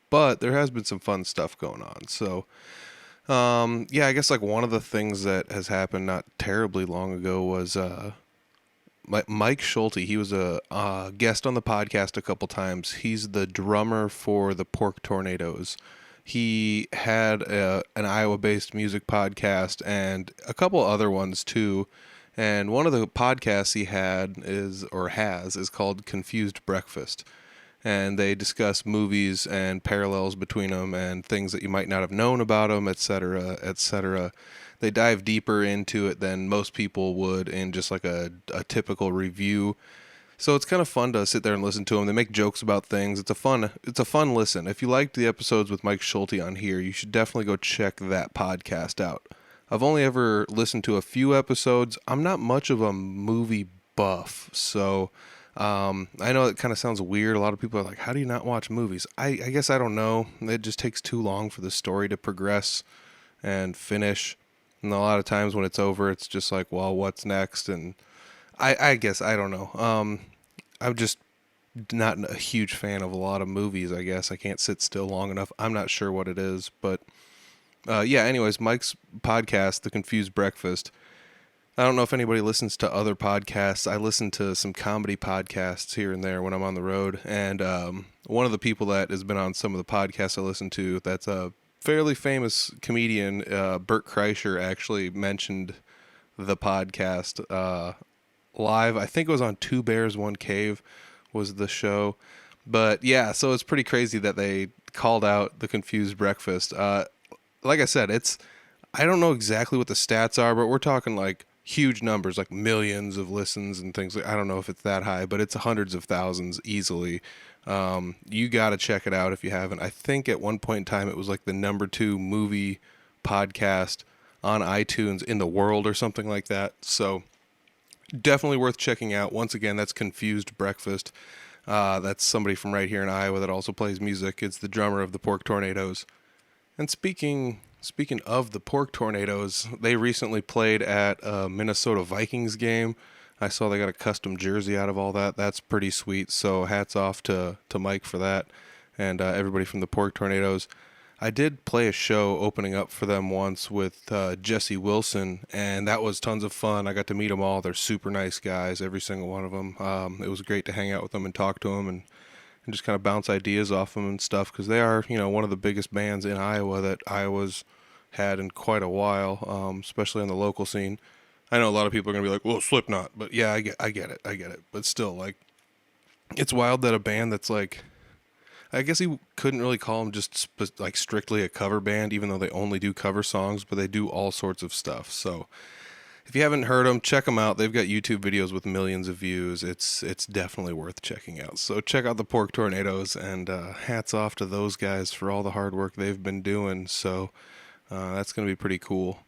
but there has been some fun stuff going on. So, yeah, I guess like one of the things that has happened not terribly long ago was Mike Schulte. He was a guest on the podcast a couple times. He's the drummer for the Pork Tornadoes. He had an Iowa-based music podcast and a couple other ones too. And one of the podcasts he had is called Confused Breakfast, and they discuss movies and parallels between them and things that you might not have known about them, etc., etc. They dive deeper into it than most people would in just like a typical review. So it's kind of fun to sit there and listen to them. They make jokes about things. It's a fun listen. If you liked the episodes with Mike Schulte on here, you should definitely go check that podcast out. I've only ever listened to a few episodes. I'm not much of a movie buff, so I know it kind of sounds weird. A lot of people are like, "How do you not watch movies?" I guess I don't know. It just takes too long for the story to progress and finish. And a lot of times when it's over, it's just like, well, what's next? And I guess I don't know. I'm just not a huge fan of a lot of movies. I guess I can't sit still long enough. I'm not sure what it is, but yeah. Anyways, Mike's podcast, The Confused Breakfast. I don't know if anybody listens to other podcasts. I listen to some comedy podcasts here and there when I'm on the road, and one of the people that has been on some of the podcasts I listen to, that's a fairly famous comedian, Bert Kreischer, actually mentioned the podcast live. I think it was on Two Bears, One Cave was the show. But yeah, so it's pretty crazy that they called out The Confused Breakfast. Like I said, I don't know exactly what the stats are, but we're talking like huge numbers, like millions of listens and things. I don't know if it's that high, but it's hundreds of thousands easily. You got to check it out if you haven't. I think at one point in time it was like the number 2 movie podcast on iTunes in the world or something like that. So definitely worth checking out. Once again, that's Confused Breakfast. That's somebody from right here in Iowa that also plays music. It's the drummer of the Pork Tornadoes. And speaking of the Pork Tornadoes, they recently played at a Minnesota Vikings game. I saw they got a custom jersey out of all that. That's pretty sweet. So hats off to Mike for that, and everybody from the Pork Tornadoes. I did play a show opening up for them once with Jesse Wilson, and that was tons of fun. I got to meet them all. They're super nice guys, every single one of them. It was great to hang out with them and talk to them, and just kind of bounce ideas off them and stuff, because they are, one of the biggest bands in Iowa that Iowa's had in quite a while, especially on the local scene. I know a lot of people are going to be like, well, Slipknot, but yeah, I get it. But still, like, it's wild that a band that's like, I guess you couldn't really call them just like strictly a cover band, even though they only do cover songs, but they do all sorts of stuff. So if you haven't heard them, check them out. They've got YouTube videos with millions of views. It's definitely worth checking out. So check out the Pork Tornadoes, and hats off to those guys for all the hard work they've been doing. So that's going to be pretty cool.